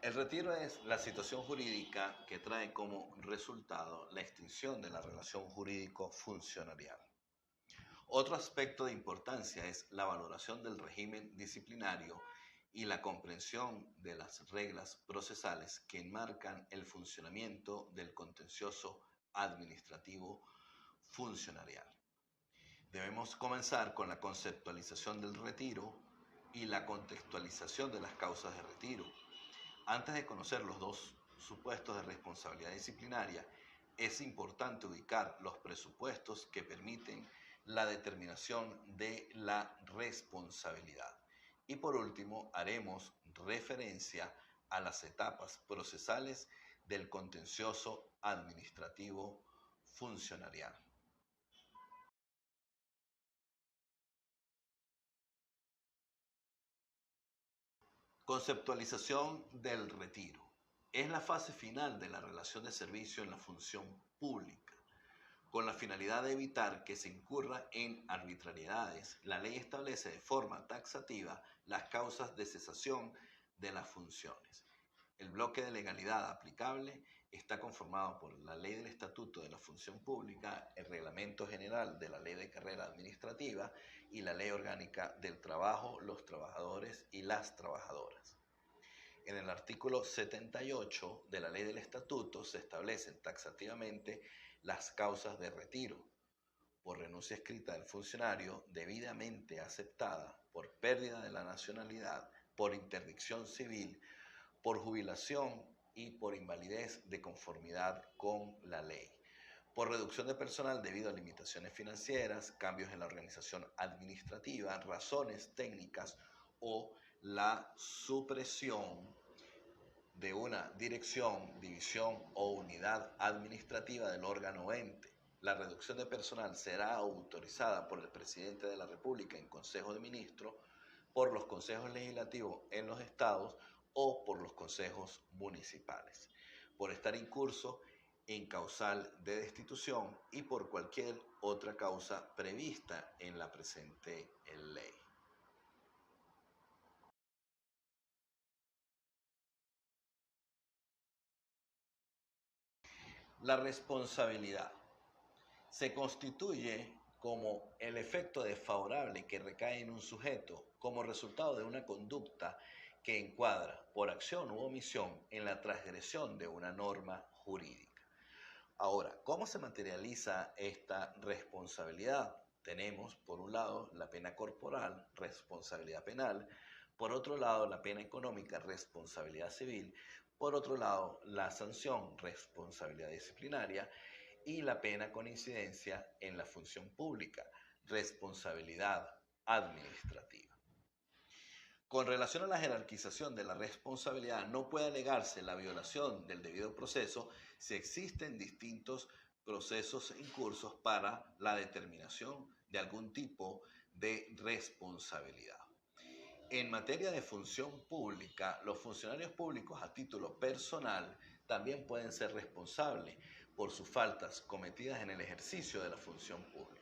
El retiro es la situación jurídica que trae como resultado la extinción de la relación jurídico-funcionarial. Otro aspecto de importancia es la valoración del régimen disciplinario y la comprensión de las reglas procesales que enmarcan el funcionamiento del contencioso administrativo funcionarial. Debemos comenzar con la conceptualización del retiro y la contextualización de las causas de retiro. Antes de conocer los dos supuestos de responsabilidad disciplinaria, es importante ubicar los presupuestos que permiten la determinación de la responsabilidad. Y por último, haremos referencia a las etapas procesales del contencioso administrativo funcionarial. Conceptualización del retiro. Es la fase final de la relación de servicio en la función pública. Con la finalidad de evitar que se incurra en arbitrariedades, la ley establece de forma taxativa las causas de cesación de las funciones. El bloque de legalidad aplicable está conformado por la Ley del Estatuto de la Función Pública, el Reglamento General de la Ley de Carrera Administrativa y la Ley Orgánica del Trabajo, los trabajadores y las trabajadoras. En el artículo 78 de la Ley del Estatuto se establecen taxativamente las causas de retiro: por renuncia escrita del funcionario debidamente aceptada, por pérdida de la nacionalidad, por interdicción civil, por jubilación y por invalidez de conformidad con la ley, por reducción de personal debido a limitaciones financieras, cambios en la organización administrativa, razones técnicas o la supresión de una dirección, división o unidad administrativa del órgano o ente. La reducción de personal será autorizada por el presidente de la República en Consejo de Ministros, por los consejos legislativos en los estados o por los consejos municipales, por estar incurso en causal de destitución y por cualquier otra causa prevista en la presente ley. La responsabilidad se constituye como el efecto desfavorable que recae en un sujeto como resultado de una conducta que encuadra, por acción u omisión, en la transgresión de una norma jurídica. Ahora, ¿cómo se materializa esta responsabilidad? Tenemos, por un lado, la pena corporal, responsabilidad penal; por otro lado, la pena económica, responsabilidad civil; por otro lado, la sanción, responsabilidad disciplinaria; y la pena con incidencia en la función pública, responsabilidad administrativa. Con relación a la jerarquización de la responsabilidad, no puede alegarse la violación del debido proceso si existen distintos procesos en curso para la determinación de algún tipo de responsabilidad. En materia de función pública, los funcionarios públicos a título personal también pueden ser responsables por sus faltas cometidas en el ejercicio de la función pública.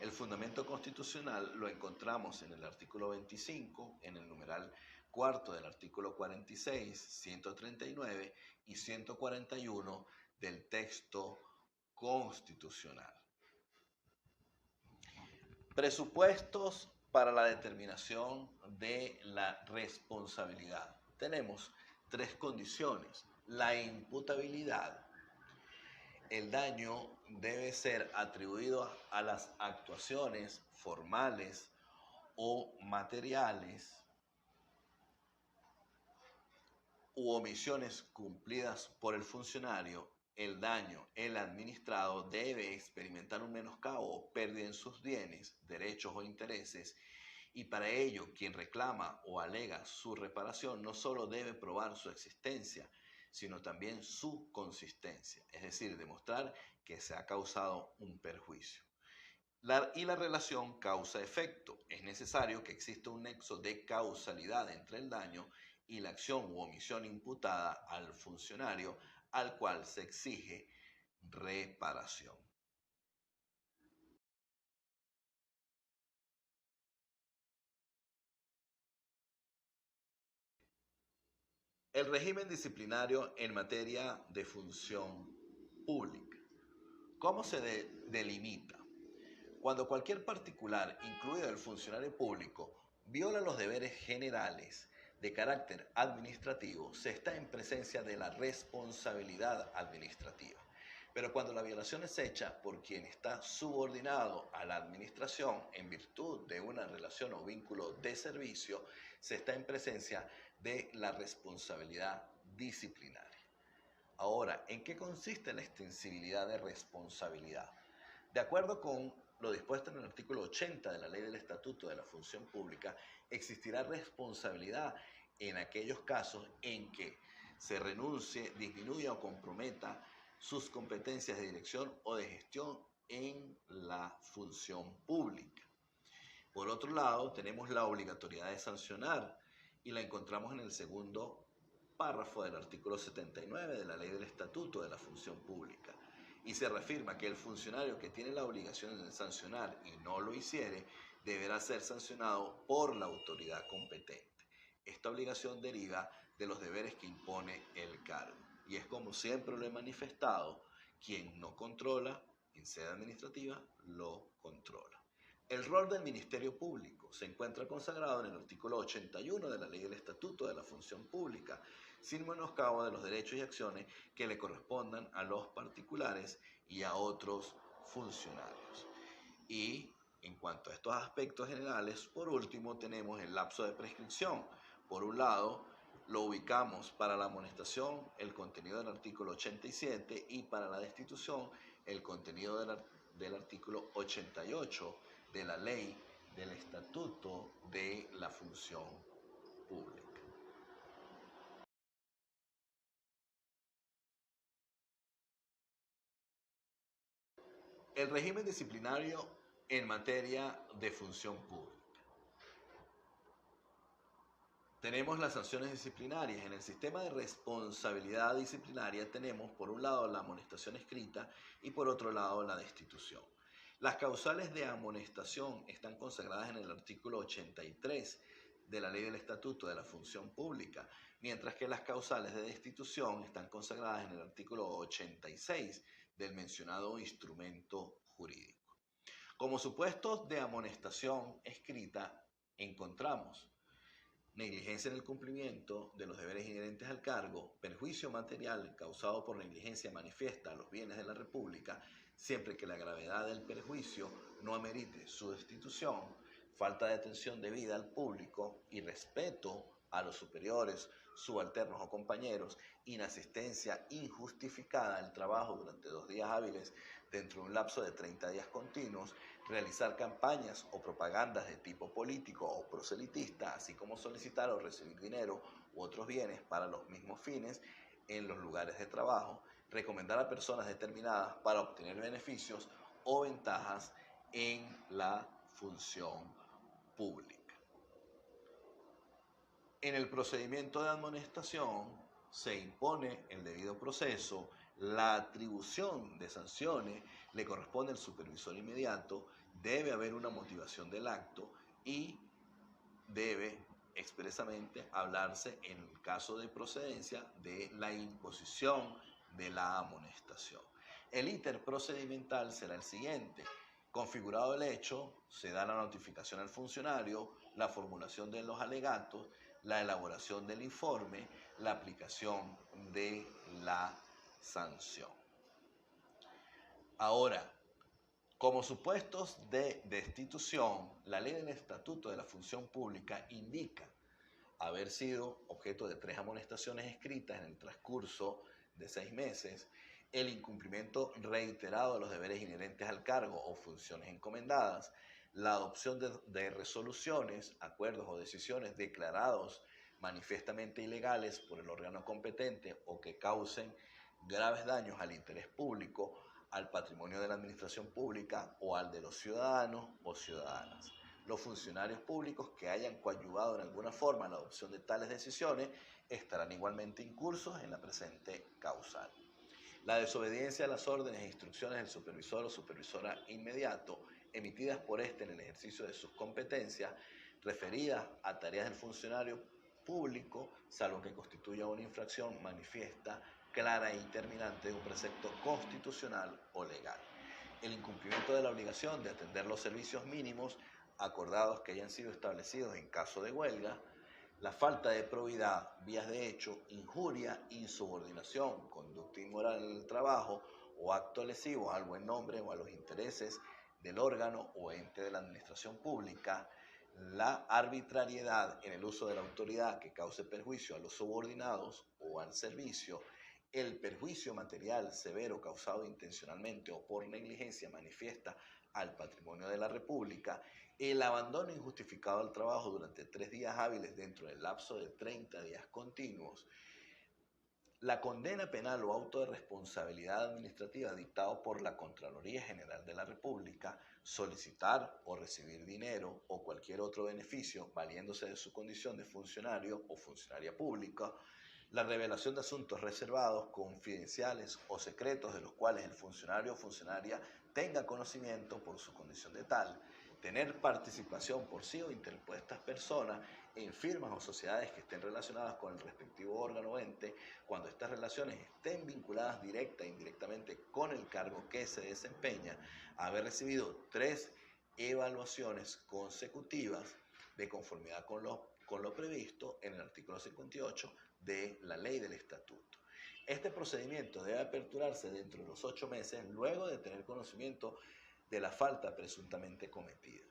El fundamento constitucional lo encontramos en el artículo 25, en el numeral cuarto del artículo 46, 139 y 141 del texto constitucional. Presupuestos para la determinación de la responsabilidad. Tenemos tres condiciones: la imputabilidad. El daño debe ser atribuido a las actuaciones formales o materiales u omisiones cumplidas por el funcionario. El daño, el administrado, debe experimentar un menoscabo o pérdida en sus bienes, derechos o intereses, y para ello quien reclama o alega su reparación no solo debe probar su existencia, sino también su consistencia, es decir, demostrar que se ha causado un perjuicio. Y la relación causa-efecto. Es necesario que exista un nexo de causalidad entre el daño y la acción u omisión imputada al funcionario al cual se exige reparación. El régimen disciplinario en materia de función pública. ¿Cómo se delimita? Cuando cualquier particular, incluido el funcionario público, viola los deberes generales de carácter administrativo, se está en presencia de la responsabilidad administrativa. Pero cuando la violación es hecha por quien está subordinado a la administración en virtud de una relación o vínculo de servicio, se está en presencia de la responsabilidad disciplinaria. Ahora, ¿en qué consiste la extensibilidad de responsabilidad? De acuerdo con lo dispuesto en el artículo 80 de la Ley del Estatuto de la Función Pública, existirá responsabilidad en aquellos casos en que se renuncie, disminuya o comprometa sus competencias de dirección o de gestión en la función pública. Por otro lado, tenemos la obligatoriedad de sancionar y la encontramos en el segundo párrafo del artículo 79 de la Ley del Estatuto de la Función Pública. Y se reafirma que el funcionario que tiene la obligación de sancionar y no lo hiciere, deberá ser sancionado por la autoridad competente. Esta obligación deriva de los deberes que impone el cargo. Y es como siempre lo he manifestado, quien no controla en sede administrativa, lo controla. El rol del Ministerio Público se encuentra consagrado en el artículo 81 de la Ley del Estatuto de la Función Pública, sin menoscabo de los derechos y acciones que le correspondan a los particulares y a otros funcionarios. Y en cuanto a estos aspectos generales, por último tenemos el lapso de prescripción. Por un lado, lo ubicamos para la amonestación, el contenido del artículo 87, y para la destitución, el contenido del artículo 88 de la Ley del Estatuto de la Función Pública. El régimen disciplinario en materia de función pública. Tenemos las sanciones disciplinarias. En el sistema de responsabilidad disciplinaria tenemos por un lado la amonestación escrita y por otro lado la destitución. Las causales de amonestación están consagradas en el artículo 83 de la Ley del Estatuto de la Función Pública, mientras que las causales de destitución están consagradas en el artículo 86 del mencionado instrumento jurídico. Como supuestos de amonestación escrita encontramos negligencia en el cumplimiento de los deberes inherentes al cargo, perjuicio material causado por negligencia manifiesta a los bienes de la República, siempre que la gravedad del perjuicio no amerite su destitución, falta de atención debida al público, irrespeto a los superiores, subalternos o compañeros, inasistencia injustificada al trabajo durante 2 días hábiles dentro de un lapso de 30 días continuos, realizar campañas o propagandas de tipo político o proselitista, así como solicitar o recibir dinero u otros bienes para los mismos fines en los lugares de trabajo, recomendar a personas determinadas para obtener beneficios o ventajas en la función pública. En el procedimiento de amonestación se impone el debido proceso, la atribución de sanciones le corresponde al supervisor inmediato, debe haber una motivación del acto y debe expresamente hablarse, en el caso de procedencia, de la imposición de la amonestación. El íter procedimental será el siguiente. Configurado el hecho, se da la notificación al funcionario, la formulación de los alegatos, la elaboración del informe, la aplicación de la sanción. Ahora, como supuestos de destitución, la Ley del Estatuto de la Función Pública indica haber sido objeto de 3 amonestaciones escritas en el transcurso de 6 meses, el incumplimiento reiterado de los deberes inherentes al cargo o funciones encomendadas, la adopción de resoluciones, acuerdos o decisiones declarados manifiestamente ilegales por el órgano competente o que causen graves daños al interés público, al patrimonio de la administración pública o al de los ciudadanos o ciudadanas. Los funcionarios públicos que hayan coadyuvado en alguna forma en la adopción de tales decisiones estarán igualmente incursos en la presente causal. La desobediencia a las órdenes e instrucciones del supervisor o supervisora inmediato emitidas por éste en el ejercicio de sus competencias referidas a tareas del funcionario público, salvo que constituya una infracción manifiesta, clara e interminante de un precepto constitucional o legal. El incumplimiento de la obligación de atender los servicios mínimos acordados que hayan sido establecidos en caso de huelga, la falta de probidad, vías de hecho, injuria, insubordinación, conducta inmoral en el trabajo o acto lesivo al buen nombre o a los intereses del órgano o ente de la administración pública, la arbitrariedad en el uso de la autoridad que cause perjuicio a los subordinados o al servicio, el perjuicio material severo causado intencionalmente o por negligencia manifiesta al patrimonio de la República, el abandono injustificado al trabajo durante 3 días hábiles dentro del lapso de 30 días continuos, la condena penal o auto de responsabilidad administrativa dictado por la Contraloría General de la República, solicitar o recibir dinero o cualquier otro beneficio valiéndose de su condición de funcionario o funcionaria pública, la revelación de asuntos reservados, confidenciales o secretos de los cuales el funcionario o funcionaria tenga conocimiento por su condición de tal, tener participación por sí o interpuestas personas en firmas o sociedades que estén relacionadas con el respectivo órgano o ente, cuando estas relaciones estén vinculadas directa e indirectamente con el cargo que se desempeña, haber recibido 3 evaluaciones consecutivas de conformidad con lo previsto en el artículo 58 de la ley del estatuto. Este procedimiento debe aperturarse dentro de los 8 meses luego de tener conocimiento de la falta presuntamente cometida.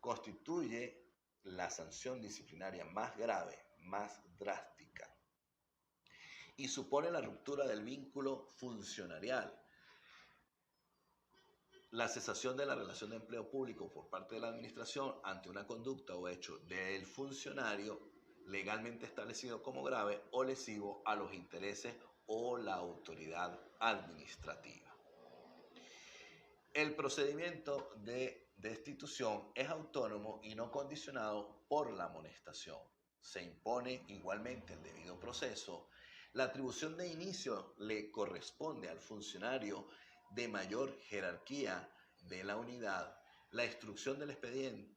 Constituye la sanción disciplinaria más grave, más drástica, y supone la ruptura del vínculo funcionarial, la cesación de la relación de empleo público por parte de la administración ante una conducta o hecho del funcionario legalmente establecido como grave o lesivo a los intereses o la autoridad administrativa. El procedimiento de destitución es autónomo y no condicionado por la amonestación. Se impone igualmente el debido proceso. La atribución de inicio le corresponde al funcionario de mayor jerarquía de la unidad. La instrucción del expediente,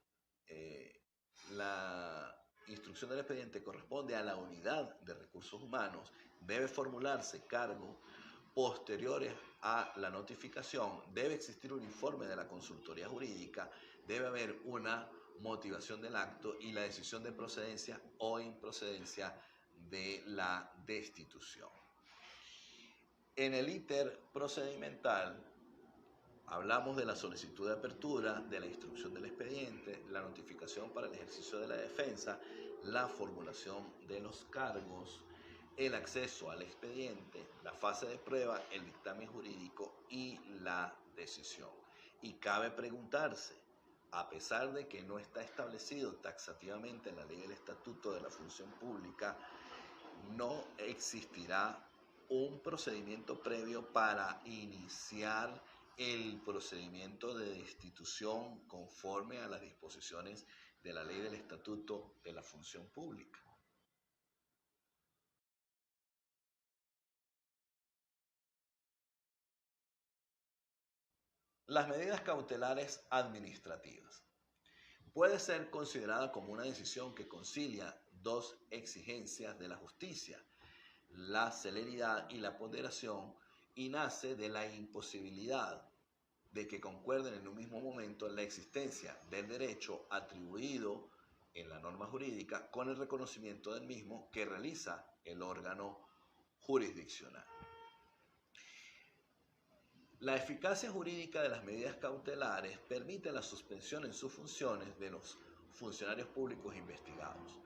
corresponde a la unidad de recursos humanos. Debe formularse cargo posteriores a la notificación, debe existir un informe de la consultoría jurídica, debe haber una motivación del acto y la decisión de procedencia o improcedencia de la destitución. En el íter procedimental hablamos de la solicitud de apertura, de la instrucción del expediente, la notificación para el ejercicio de la defensa, la formulación de los cargos, el acceso al expediente, la fase de prueba, el dictamen jurídico y la decisión. Y cabe preguntarse, a pesar de que no está establecido taxativamente en la ley del Estatuto de la Función Pública, no existirá un procedimiento previo para iniciar el procedimiento de destitución conforme a las disposiciones de la ley del Estatuto de la Función Pública. Las medidas cautelares administrativas. Puede ser considerada como una decisión que concilia 2 exigencias de la justicia, la celeridad y la ponderación, y nace de la imposibilidad de que concuerden en un mismo momento la existencia del derecho atribuido en la norma jurídica con el reconocimiento del mismo que realiza el órgano jurisdiccional. La eficacia jurídica de las medidas cautelares permite la suspensión en sus funciones de los funcionarios públicos investigados.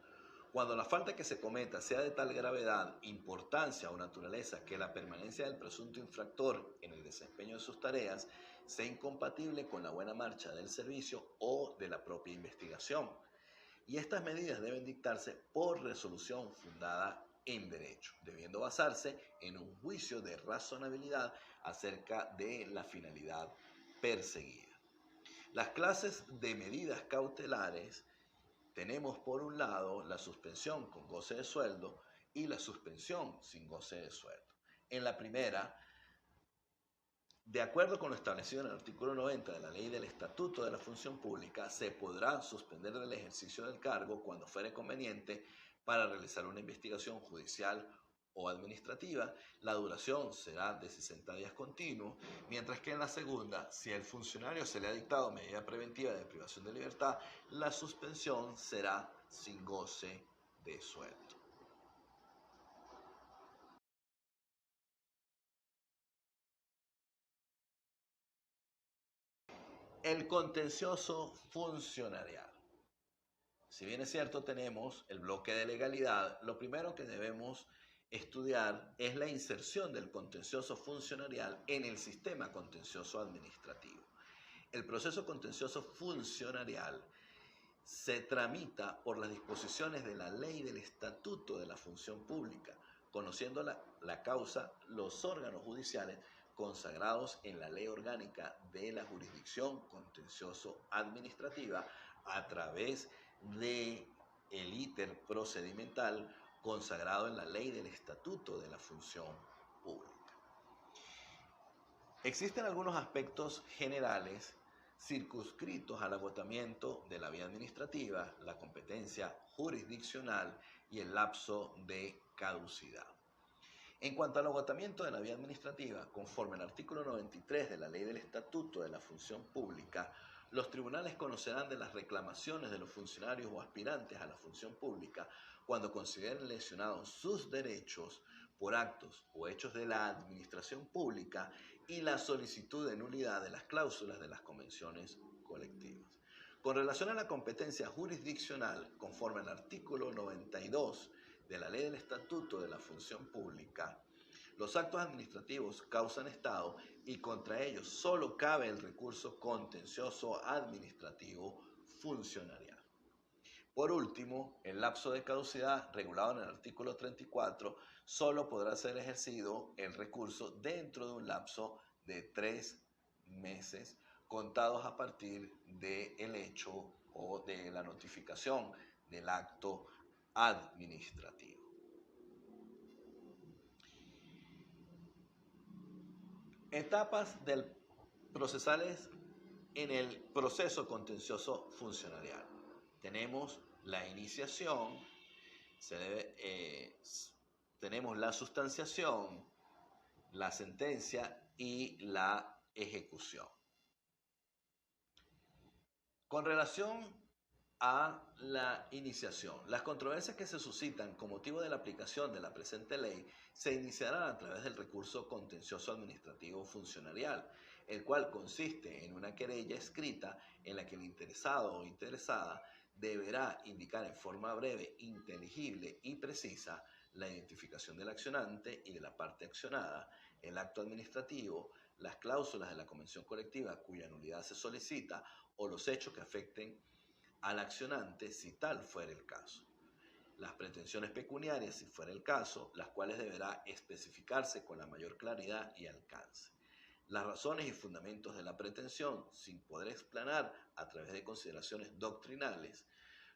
Cuando la falta que se cometa sea de tal gravedad, importancia o naturaleza que la permanencia del presunto infractor en el desempeño de sus tareas sea incompatible con la buena marcha del servicio o de la propia investigación. Y estas medidas deben dictarse por resolución fundada en derecho, debiendo basarse en un juicio de razonabilidad acerca de la finalidad perseguida. Las clases de medidas cautelares tenemos por un lado la suspensión con goce de sueldo y la suspensión sin goce de sueldo. En la primera, de acuerdo con lo establecido en el artículo 90 de la Ley del Estatuto de la Función Pública, se podrá suspender el ejercicio del cargo cuando fuere conveniente para realizar una investigación judicial o administrativa. La duración será de 60 días continuos, mientras que en la segunda, si al funcionario se le ha dictado medida preventiva de privación de libertad, la suspensión será sin goce de sueldo. El contencioso funcionarial. Si bien es cierto, tenemos el bloque de legalidad, lo primero que debemos estudiar es la inserción del contencioso funcionarial en el sistema contencioso administrativo. El proceso contencioso funcionarial se tramita por las disposiciones de la ley del Estatuto de la Función Pública, conociendo la causa los órganos judiciales consagrados en la Ley Orgánica de la Jurisdicción Contencioso Administrativa a través del íter procedimental consagrado en la Ley del Estatuto de la Función Pública. Existen algunos aspectos generales circunscritos al agotamiento de la vía administrativa, la competencia jurisdiccional y el lapso de caducidad. En cuanto al agotamiento de la vía administrativa, conforme al artículo 93 de la Ley del Estatuto de la Función Pública, los tribunales conocerán de las reclamaciones de los funcionarios o aspirantes a la función pública cuando consideren lesionados sus derechos por actos o hechos de la administración pública y la solicitud de nulidad de las cláusulas de las convenciones colectivas. Con relación a la competencia jurisdiccional, conforme al artículo 92 de la Ley del Estatuto de la Función Pública, los actos administrativos causan estado y contra ellos solo cabe el recurso contencioso administrativo funcionarial. Por último, el lapso de caducidad regulado en el artículo 34 solo podrá ser ejercido el recurso dentro de un lapso de 3 meses contados a partir del hecho o de la notificación del acto administrativo. Etapas procesales en el proceso contencioso funcionarial. Tenemos la iniciación, tenemos la sustanciación, la sentencia y la ejecución. Con relación a la iniciación, las controversias que se suscitan con motivo de la aplicación de la presente ley se iniciarán a través del recurso contencioso administrativo funcionarial, el cual consiste en una querella escrita en la que el interesado o interesada deberá indicar en forma breve, inteligible y precisa la identificación del accionante y de la parte accionada, el acto administrativo, las cláusulas de la convención colectiva cuya nulidad se solicita o los hechos que afecten al accionante si tal fuera el caso. Las pretensiones pecuniarias si fuera el caso, las cuales deberá especificarse con la mayor claridad y alcance. Las razones y fundamentos de la pretensión, sin poder explanar a través de consideraciones doctrinales,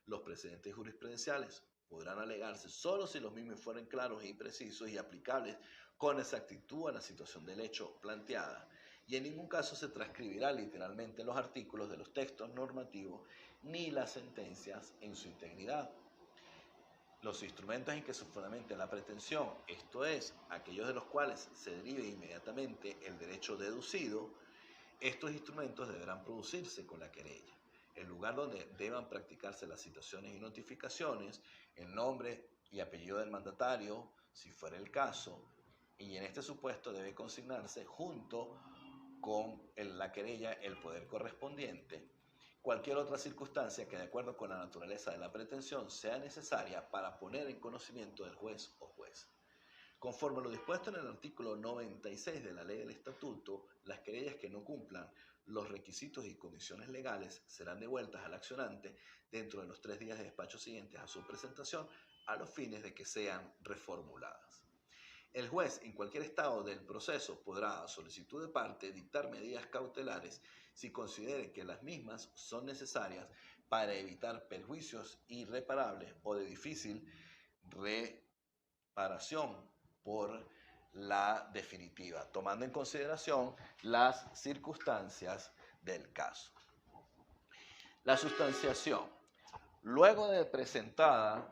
los precedentes jurisprudenciales podrán alegarse solo si los mismos fueren claros y precisos y aplicables con exactitud a la situación del hecho planteada, y en ningún caso se transcribirá literalmente los artículos de los textos normativos ni las sentencias en su integridad. Los instrumentos en que se fundamenta la pretensión, esto es, aquellos de los cuales se derive inmediatamente el derecho deducido, estos instrumentos deberán producirse con la querella. El lugar donde deban practicarse las citaciones y notificaciones, el nombre y apellido del mandatario, si fuera el caso, y en este supuesto debe consignarse junto con la querella el poder correspondiente, cualquier otra circunstancia que de acuerdo con la naturaleza de la pretensión sea necesaria para poner en conocimiento del juez o jueza. Conforme a lo dispuesto en el artículo 96 de la Ley del Estatuto, las querellas que no cumplan los requisitos y condiciones legales serán devueltas al accionante dentro de los 3 días de despacho siguientes a su presentación a los fines de que sean reformuladas. El juez, en cualquier estado del proceso, podrá, a solicitud de parte, dictar medidas cautelares si considere que las mismas son necesarias para evitar perjuicios irreparables o de difícil reparación por la definitiva, tomando en consideración las circunstancias del caso. La sustanciación. Luego de presentada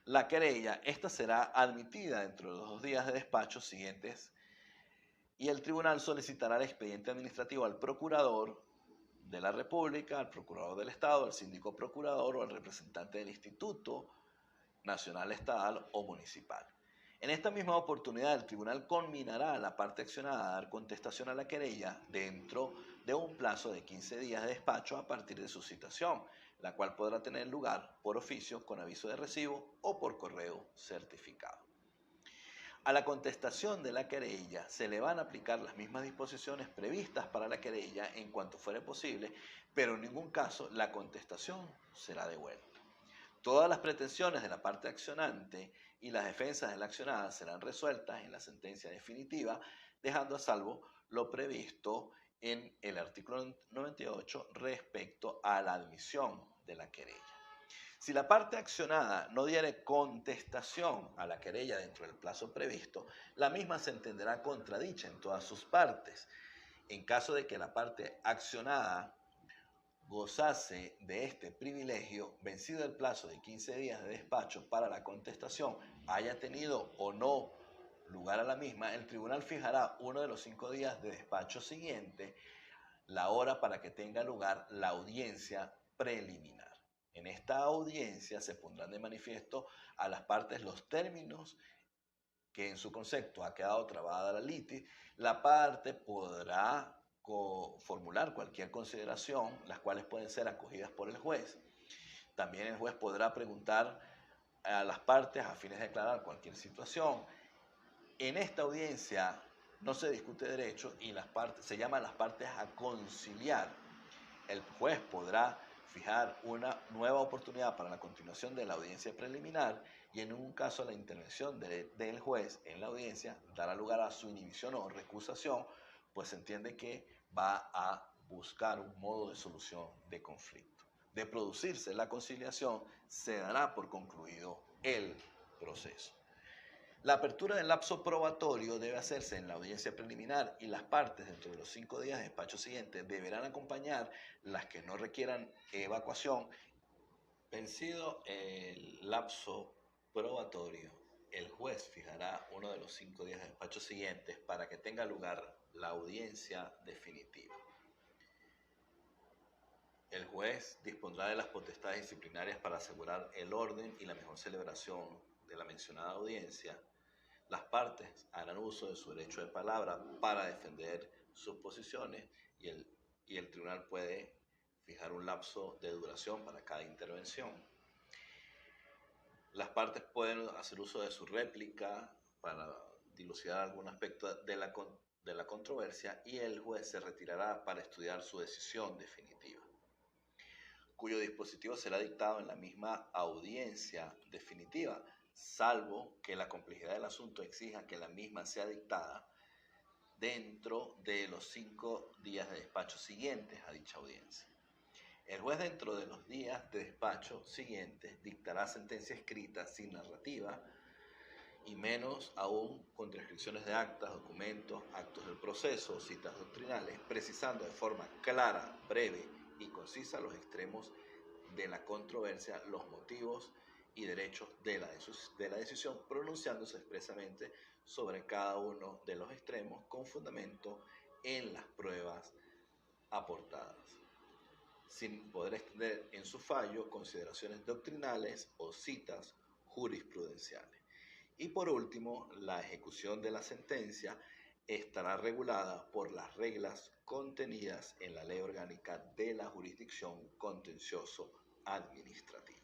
la querella. Esta será admitida dentro de los 2 días de despacho siguientes y el tribunal solicitará el expediente administrativo al procurador de la República, al procurador del Estado, al síndico procurador o al representante del Instituto Nacional, Estatal o Municipal. En esta misma oportunidad, el tribunal conminará a la parte accionada a dar contestación a la querella dentro de un plazo de 15 días de despacho a partir de su citación, la cual podrá tener lugar por oficio con aviso de recibo o por correo certificado. A la contestación de la querella se le van a aplicar las mismas disposiciones previstas para la querella en cuanto fuere posible, pero en ningún caso la contestación será devuelta. Todas las pretensiones de la parte accionante y las defensas de la accionada serán resueltas en la sentencia definitiva, dejando a salvo lo previsto en el artículo 98 respecto a la admisión de la querella. Si la parte accionada no diere contestación a la querella dentro del plazo previsto, la misma se entenderá contradicha en todas sus partes. En caso de que la parte accionada gozase de este privilegio, vencido el plazo de 15 días de despacho para la contestación, haya tenido o no lugar a la misma, el tribunal fijará uno de los 5 días de despacho siguiente, la hora para que tenga lugar la audiencia preliminar. En esta audiencia se pondrán de manifiesto a las partes los términos que en su concepto ha quedado trabada la litis. La parte podrá formular cualquier consideración, las cuales pueden ser acogidas por el juez. También el juez podrá preguntar a las partes a fines de aclarar cualquier situación. En esta audiencia no se discute derecho y se llaman las partes a conciliar. El juez podrá fijar una nueva oportunidad para la continuación de la audiencia preliminar y en un caso la intervención del juez en la audiencia dará lugar a su inhibición o recusación, pues se entiende que va a buscar un modo de solución de conflicto. De producirse la conciliación, se dará por concluido el proceso. La apertura del lapso probatorio debe hacerse en la audiencia preliminar y las partes dentro de los 5 días de despacho siguiente deberán acompañar las que no requieran evacuación. Vencido el lapso probatorio, el juez fijará uno de los 5 días de despacho siguientes para que tenga lugar la audiencia definitiva. El juez dispondrá de las potestades disciplinarias para asegurar el orden y la mejor celebración de la mencionada audiencia. Las partes harán uso de su derecho de palabra para defender sus posiciones y el tribunal puede fijar un lapso de duración para cada intervención. Las partes pueden hacer uso de su réplica para dilucidar algún aspecto de la controversia y el juez se retirará para estudiar su decisión definitiva, cuyo dispositivo será dictado en la misma audiencia definitiva, salvo que la complejidad del asunto exija que la misma sea dictada dentro de los 5 días de despacho siguientes a dicha audiencia. El juez dentro de los días de despacho siguientes dictará sentencia escrita sin narrativa y menos aún con transcripciones de actas, documentos, actos del proceso, citas doctrinales, precisando de forma clara, breve y concisa los extremos de la controversia, los motivos y derechos de la decisión, pronunciándose expresamente sobre cada uno de los extremos con fundamento en las pruebas aportadas, sin poder extender en su fallo consideraciones doctrinales o citas jurisprudenciales. Y por último, la ejecución de la sentencia estará regulada por las reglas contenidas en la Ley Orgánica de la Jurisdicción Contencioso Administrativa.